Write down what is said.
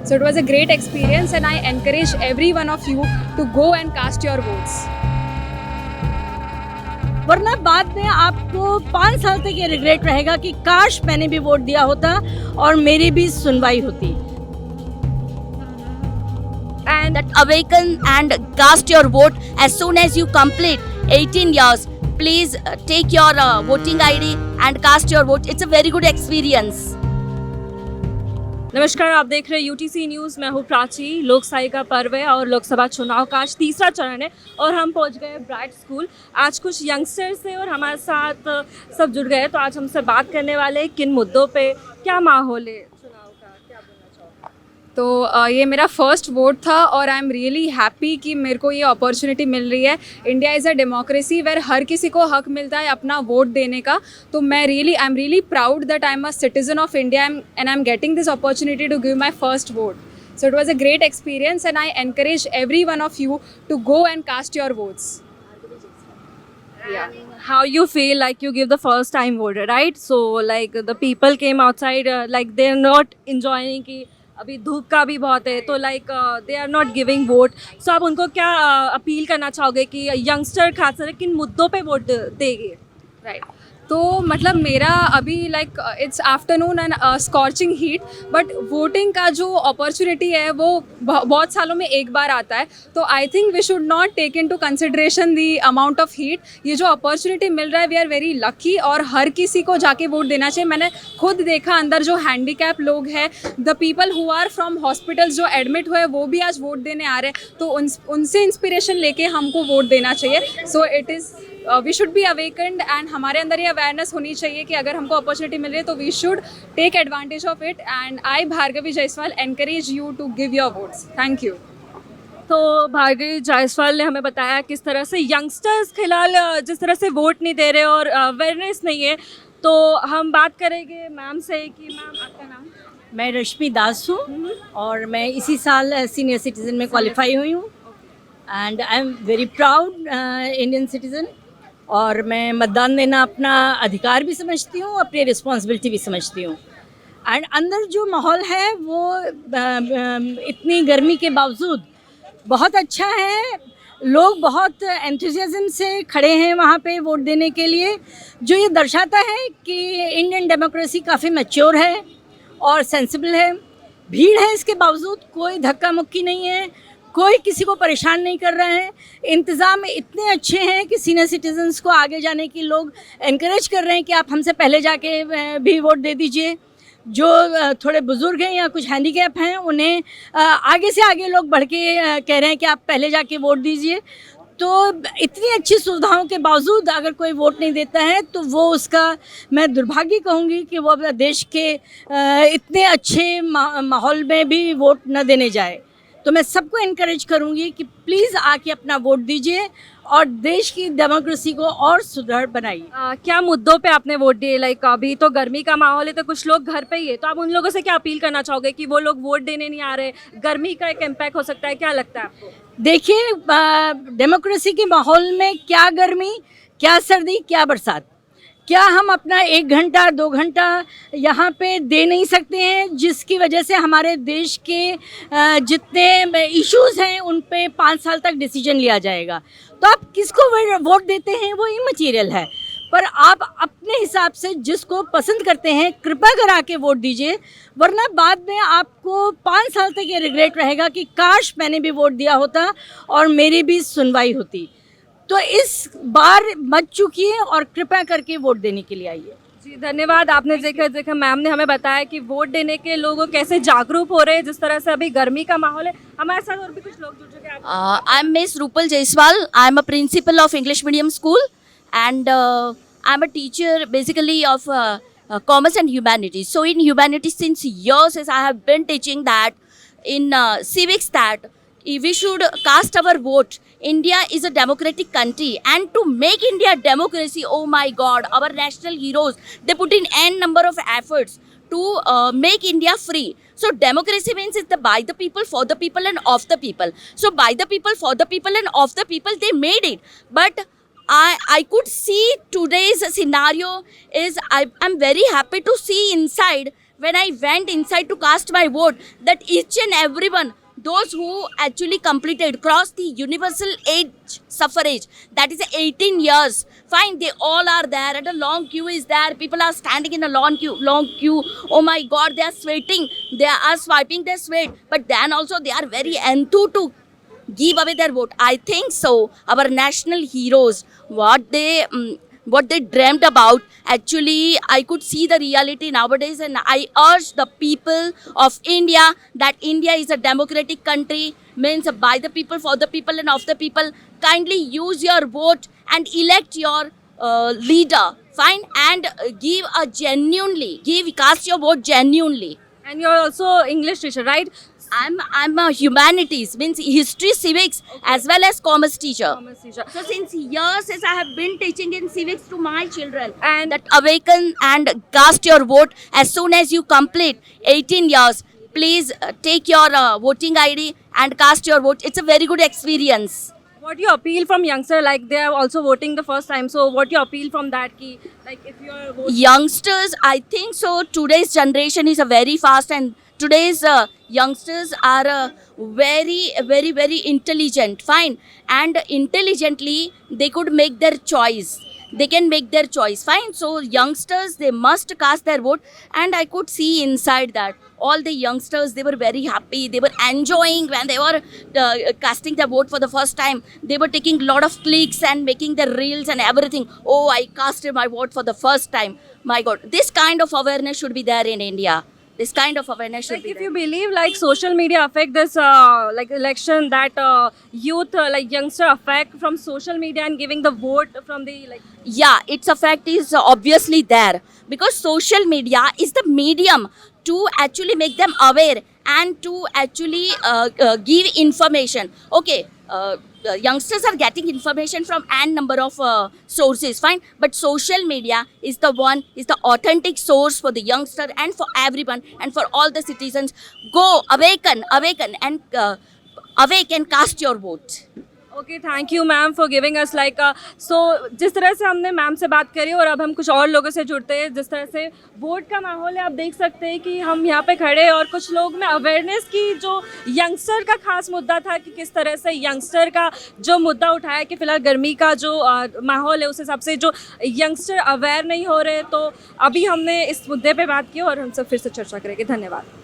So it was a great experience and I encourage every one of you to go and cast your votes. वरना बाद में आपको 5 साल तक ये रिग्रेट रहेगा कि काश मैंने भी वोट दिया होता और मेरी भी सुनवाई होती. And that awaken and cast your vote as soon as you complete 18 years. Please take your voting ID and cast your vote. It's a very good experience. नमस्कार, आप देख रहे हैं यूटीसी न्यूज़. मैं हूँ प्राची. लोकशाही का पर्व है और लोकसभा चुनाव का आज तीसरा चरण है और हम पहुँच गए ब्राइट स्कूल. आज कुछ यंगस्टर्स थे और हमारे साथ सब जुड़ गए. तो आज हमसे बात करने वाले हैं किन मुद्दों पे, क्या माहौल है चुनाव का, क्या बोलना चाहोगे? तो ये मेरा फर्स्ट वोट था और आई एम रियली हैप्पी कि मेरे को ये अपॉर्चुनिटी मिल रही है. India is a democracy where हर किसी को हक मिलता है अपना वोट देने का. तो मैं I am really proud that I am a citizen of India and I am getting this opportunity to give my first vote. So it was a great experience and I encourage every one of you to go and cast your votes. Yeah. How you feel like you give the first time vote, right? So like the people came outside, like they're not enjoying कि अभी धूप का भी बहुत है, तो like they are not giving vote. So आप उनको क्या अपील करना चाहोगे कि यंगस्टर खासकर किन मुद्दों पे वोट देंगे? Right. तो मतलब मेरा अभी like it's afternoon and scorching heat, but voting का जो अपॉर्चुनिटी है वो बहुत सालों में एक बार आता है. तो I think we should not take into consideration the amount of heat. ये जो अपॉर्चुनिटी मिल रहा है वी आर वेरी लकी और हर किसी को जाके वोट देना चाहिए. मैंने खुद देखा अंदर जो हैंडीकैप लोग हैं, the people who are from hospitals जो एडमिट हुए वो भी आज वोट देने आ रहे हैं. तो उनसे इंस्पिरेशन लेके हमको वोट देना चाहिए. So it is we should be awakened and हमारे अंदर ये अवेयरनेस होनी चाहिए कि अगर हमको अपॉर्चुनिटी मिल रही है तो we should take advantage of it. And I Bhargavi Jaiswal encourage you to give your votes. Thank you. तो भार्गवी जायसवाल ने हमें बताया किस तरह से यंगस्टर्स फिलहाल जिस तरह से वोट नहीं दे रहे और अवेयरनेस नहीं है. तो हम बात करेंगे मैम से कि मैम आपका नाम? मैं रश्मि दास हूँ और मैं इसी साल सीनियर सिटीज़न में क्वालिफाई हुई हूँ and I am very proud Indian citizen. और मैं मतदान देना अपना अधिकार भी समझती हूँ, अपनी रिस्पॉन्सिबिलिटी भी समझती हूँ. एंड अंदर जो माहौल है वो इतनी गर्मी के बावजूद बहुत अच्छा है. लोग बहुत एंथुसियाज्म से खड़े हैं वहाँ पे वोट देने के लिए, जो ये दर्शाता है कि इंडियन डेमोक्रेसी काफ़ी मैच्योर है और सेंसिबल है. भीड़ है, इसके बावजूद कोई धक्का मुक्की नहीं है, कोई किसी को परेशान नहीं कर रहे हैं. इंतज़ाम इतने अच्छे हैं कि सीनियर सिटीजन्स को आगे जाने की लोग एनकरेज कर रहे हैं कि आप हमसे पहले जाके भी वोट दे दीजिए. जो थोड़े बुज़ुर्ग हैं या कुछ हैंडीकैप हैं उन्हें आगे से आगे लोग बढ़ के कह रहे हैं कि आप पहले जाके वोट दीजिए. तो इतनी अच्छी सुविधाओं के बावजूद अगर कोई वोट नहीं देता है तो वो उसका मैं दुर्भाग्य कहूँगी कि वो अपने देश के इतने अच्छे माहौल में भी वोट न देने जाए. तो मैं सबको इनकरेज करूंगी कि प्लीज़ आके अपना वोट दीजिए और देश की डेमोक्रेसी को और सुदृढ़ बनाइए. क्या मुद्दों पे आपने वोट दिए? लाइक अभी तो गर्मी का माहौल है तो कुछ लोग घर पे ही है, तो आप उन लोगों से क्या अपील करना चाहोगे कि वो लोग वोट देने नहीं आ रहे? गर्मी का एक इम्पैक्ट हो सकता है, क्या लगता है आपको? देखिए, डेमोक्रेसी के माहौल में क्या गर्मी, क्या सर्दी, क्या बरसात, क्या हम अपना 1 घंटा 2 घंटा यहाँ पे दे नहीं सकते हैं जिसकी वजह से हमारे देश के जितने इश्यूज़ हैं उन पे 5 साल तक डिसीजन लिया जाएगा. तो आप किसको वोट देते हैं वो इमैटेरियल है, पर आप अपने हिसाब से जिसको पसंद करते हैं कृपया करा के वोट दीजिए. वरना बाद में आपको 5 साल तक ये रिग्रेट रहेगा कि काश मैंने भी वोट दिया होता और मेरी भी सुनवाई होती. तो इस बार मत चूकिए और कृपया करके वोट देने के लिए आइए. जी धन्यवाद. आपने देखा मैम ने हमें बताया कि वोट देने के लोग कैसे जागरूक हो रहे हैं. जिस तरह से अभी गर्मी का माहौल है, हमारे साथ और भी कुछ लोग जुड़ चुके हैं. I am Miss Rupal Jaiswal. I am a principal of English medium school and I am a teacher basically of commerce and humanities. So in humanities since years I have been teaching that in civics that we should cast our vote. India is a democratic country and to make India democracy, oh my God, our national heroes, they put in n number of efforts to make India free. So democracy means it's by the people, for the people and of the people. So by the people, for the people and of the people, they made it. But I could see today's scenario is I'm very happy to see inside when I went inside to cast my vote, that each and everyone, those who actually completed, crossed the universal age suffrage, that is 18 years, fine, they all are there, and a long queue is there, people are standing in a long queue, oh my god, they are sweating, they are swiping their sweat, but then also they are very enthused to give away their vote. I think so. Our national heroes, what they dreamt about, actually, I could see the reality nowadays, and I urge the people of India that India is a democratic country, means by the people, for the people, and of the people. Kindly use your vote and elect your leader, fine, and cast your vote genuinely. And you're also English teacher, right? I'm a humanities, means history, civics, as well as commerce teacher. Commerce teacher. So since years I have been teaching in civics to my children, And- that awaken and cast your vote as soon as you complete 18 years. Please take your voting ID and cast your vote. It's a very good experience. What you appeal from youngster, like they are also voting the first time. So what you appeal from that key, like if you are voting. Youngsters, I think so. Today's generation is a very fast, and today's youngsters are very intelligent, fine, and intelligently they could make their choice. They can make their choice, fine. So youngsters, they must cast their vote, and I could see inside that all the youngsters, they were very happy, they were enjoying when they were casting their vote for the first time. They were taking a lot of clicks and making their reels and everything. Oh, I casted my vote for the first time. My god, this kind of awareness should be there in India. This kind of awareness should Like be if there. you believe like social media affect this like election, that youth like youngster affect from social media and giving the vote from the like. Yeah, its effect is obviously there, because social media is the medium to actually make them aware and to actually give information. Okay, youngsters are getting information from n number of sources, fine, but social media is the authentic source for the youngster and for everyone and for all the citizens. Go awaken and awake and cast your vote. Okay, thank you ma'am for giving us like so जिस तरह से हमने ma'am से बात करी और अब हम कुछ और लोगों से जुड़ते हैं, जिस तरह से वोट का माहौल है, आप देख सकते हैं कि हम यहाँ पे खड़े हैं और कुछ लोग में अवेयरनेस की, जो यंगस्टर का खास मुद्दा था कि किस तरह से यंगस्टर का जो मुद्दा उठाया कि फ़िलहाल गर्मी का जो माहौल है उस हिसाब से जो यंगस्टर अवेयर नहीं हो रहे, तो अभी हमने इस मुद्दे पे बात की और हम सब फिर से चर्चा करेंगे. धन्यवाद.